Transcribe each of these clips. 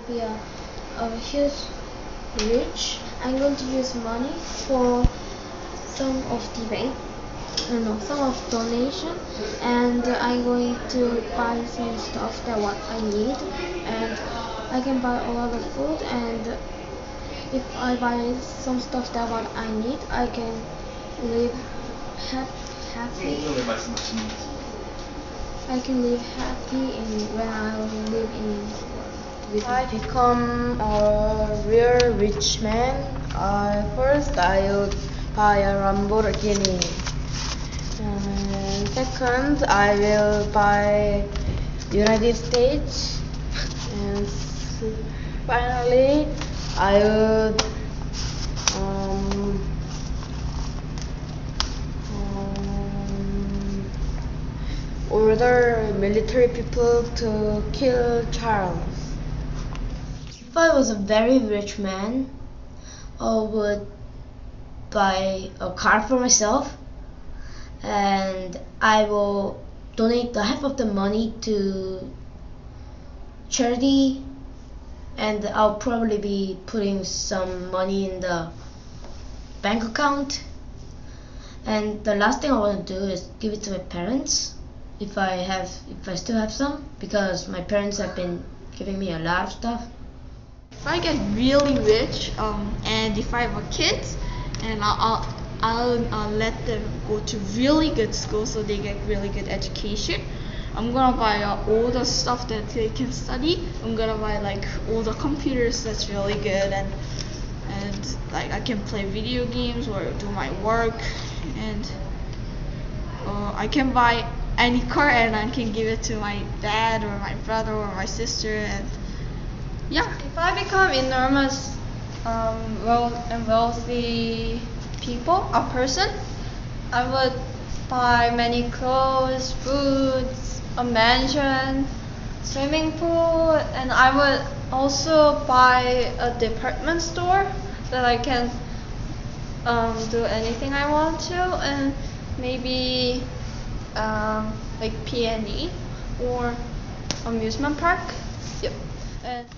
be a huge rich, I'm going to use money for some of debate, no, some of donation, and I'm going to buy some stuff that what I need, and I can buy a lot of food, and if I buy some stuff that what I need, I can live happy. I can live happy when I live in. If I become a real rich man, first I would buy a Lamborghini. And second, I will buy United States. And finally, I would order military people to kill Charles. If I was a very rich man, I would buy a car for myself, and I will donate the half of the money to charity, and I'll probably be putting some money in the bank account. And the last thing I want to do is give it to my parents, if I still have some, because my parents have been giving me a lot of stuff. If I get really rich, and if I have a kids, and I'll let them go to really good school so they get really good education. I'm gonna buy all the stuff that they can study. I'm gonna buy like all the computers that's really good, and like I can play video games or do my work, and I can buy any car and I can give it to my dad or my brother or my sister, and yeah. If I become enormous wealthy person, I would buy many clothes, foods, a mansion, swimming pool, and I would also buy a department store that I can do anything I want to, and maybe like P&E or amusement park. Yep.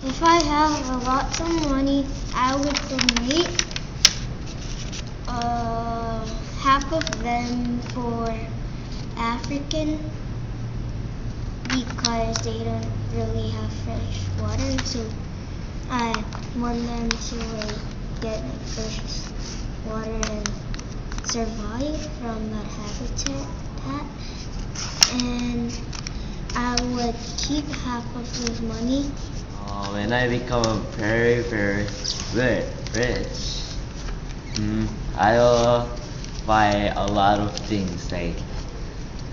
If I have a lot of money, I would donate half of them for African, because they don't really have fresh water, so I want them to get fresh water and survive from that habitat. And I would keep half of this money. When I become very, very rich, I will buy a lot of things like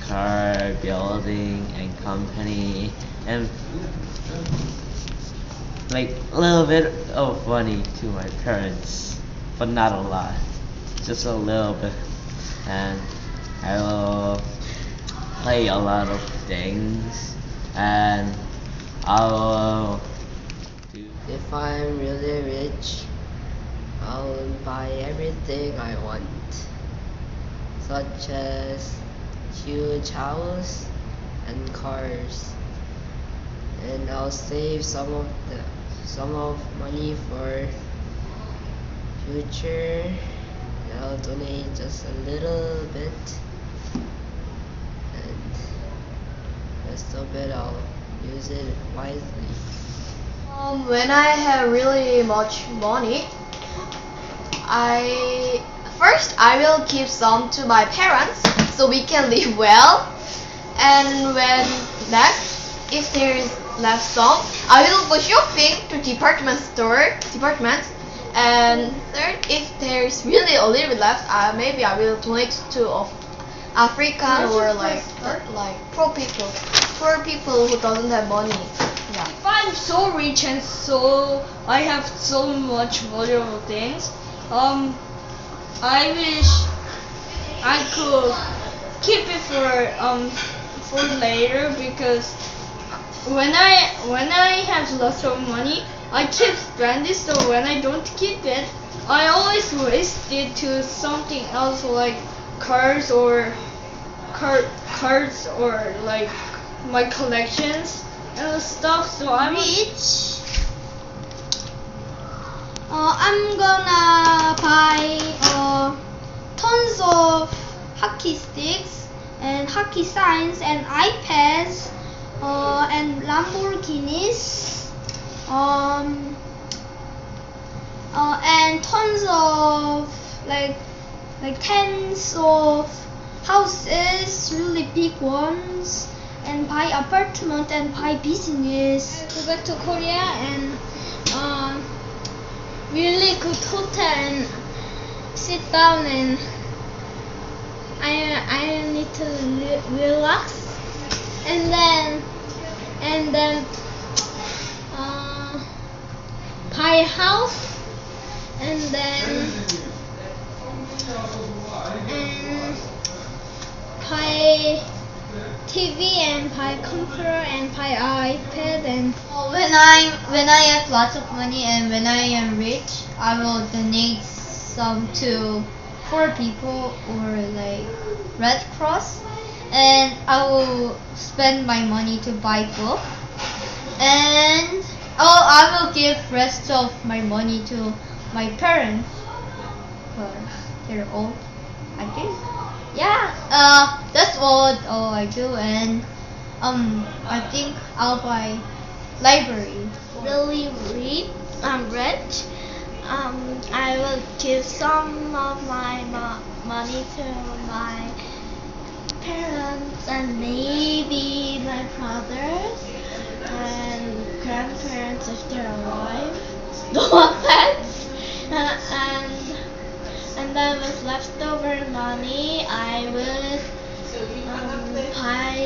car, building, and company, and like a little bit of money to my parents, but not a lot, just a little bit. And I will play a lot of things, and I will do. If I'm really rich, I'll buy everything I want, such as huge house and cars, and I'll save some of money for future, and I'll donate just a little bit, and the rest of it I'll use it wisely. When I have really much money, I will give some to my parents so we can live well, and when if there is left some, I will go shopping to department, and third, if there is really a little bit left, maybe I will donate to Africa or like poor people who doesn't have money. Yeah. If I'm so rich and so I have so much valuable things, I wish I could keep it for later, because when I have lots of money, I keep spending. So when I don't keep it, I always waste it to something else, like cards or like my collections and stuff. So I'm Rich I'm gonna buy tons of hockey sticks and hockey signs and iPads and Lamborghinis and tons of like tens of houses, really big ones, and buy apartment and buy business. I go back to Korea and really good hotel and sit down and I need to relax and then buy a house and then buy TV and buy computer and buy iPad and When I have lots of money and when I am rich, I will donate some to poor people or like Red Cross, and I will spend my money to buy book, and I will give rest of my money to my parents because they're old, I think. Yeah, that's all I do, and I think I'll buy library. really rich. I will give some of my money to my parents and maybe my brothers and grandparents if they're alive. Don't want pets. And then with leftover money, I would buy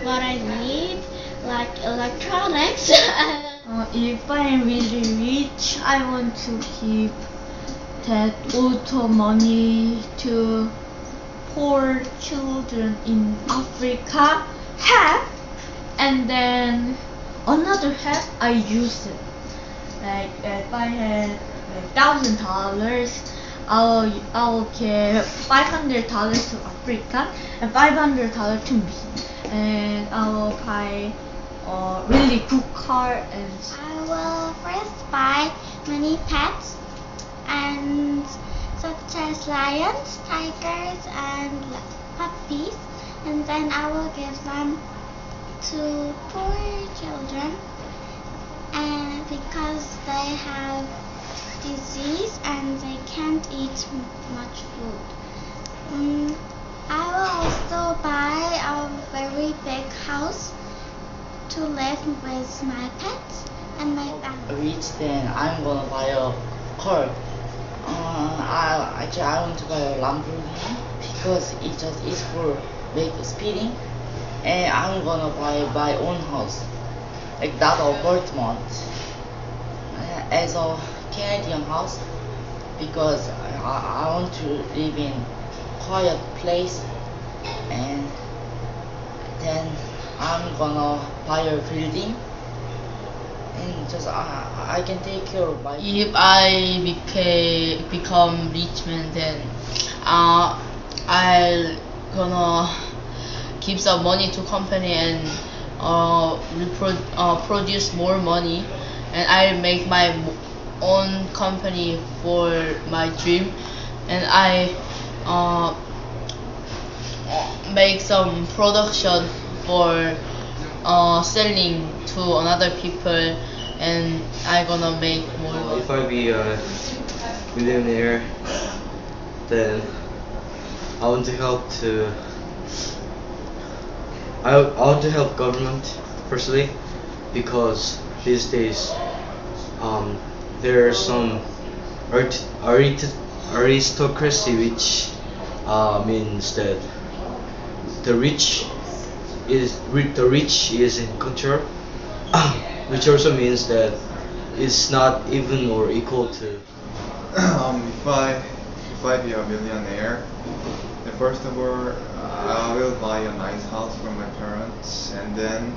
what I need, like electronics. If I'm really rich, I want to keep that auto money to poor children in Africa, half, and then another half I use it. Like if I had like $1,000, I'll give $500 to Africa and $500 to me, and I will buy a really good car and. I will first buy many pets and such as lions, tigers and puppies, and then I will give them to poor children and because they have disease and they can't eat much food. I will also buy a very big house to live with my pets and my family. Rich, then I'm gonna buy a car. I want to buy a Lamborghini because it's for big speeding, and I'm gonna buy my own house, like that apartment, as a Canadian house because I want to live in quiet place, and then I'm gonna buy a building and just I can take care of my. If I become rich man, then I'll gonna give some money to company and produce more money, and I'll make my own company for my dream, and I make some production for selling to another people, and I gonna make more money. If I be a millionaire, then I want to help I want to help government firstly, because these days there are some aristocracy, which means that the rich is in control, which also means that it's not even or equal to. If I be a millionaire, then first of all, I will buy a nice house for my parents, and then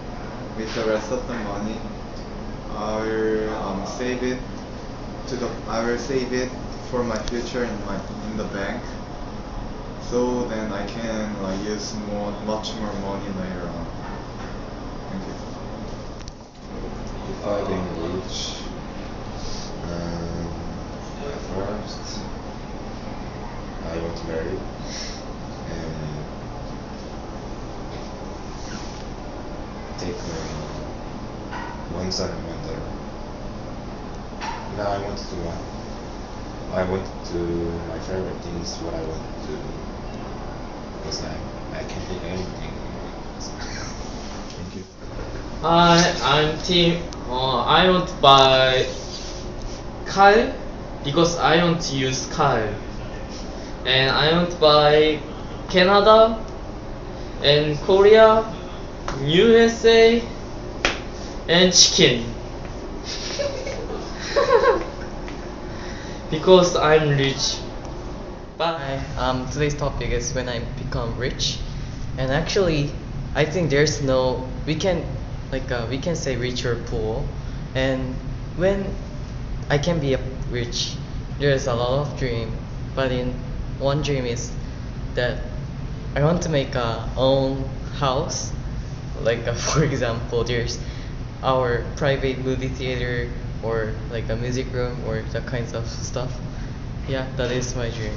with the rest of the money, I will save it for my future in the bank. So then I can use much more money later on. Thank you. If I being rich, want to marry and take one son and one daughter. Now I want to do what? I want to do my favorite things, what I want to do, because I can't think anything. Thank you. Hi, I'm Tim. I want to buy car because I want to use car, and I want to buy Canada and Korea, USA, and chicken. Because I'm rich. Bye. Today's topic is when I become rich, and actually, I think there's no we can say rich or poor, and when I can be rich, there's a lot of dream, but in one dream is that I want to make a own house, for example, there's our private movie theater or like a music room or that kinds of stuff. Yeah, that is my dream.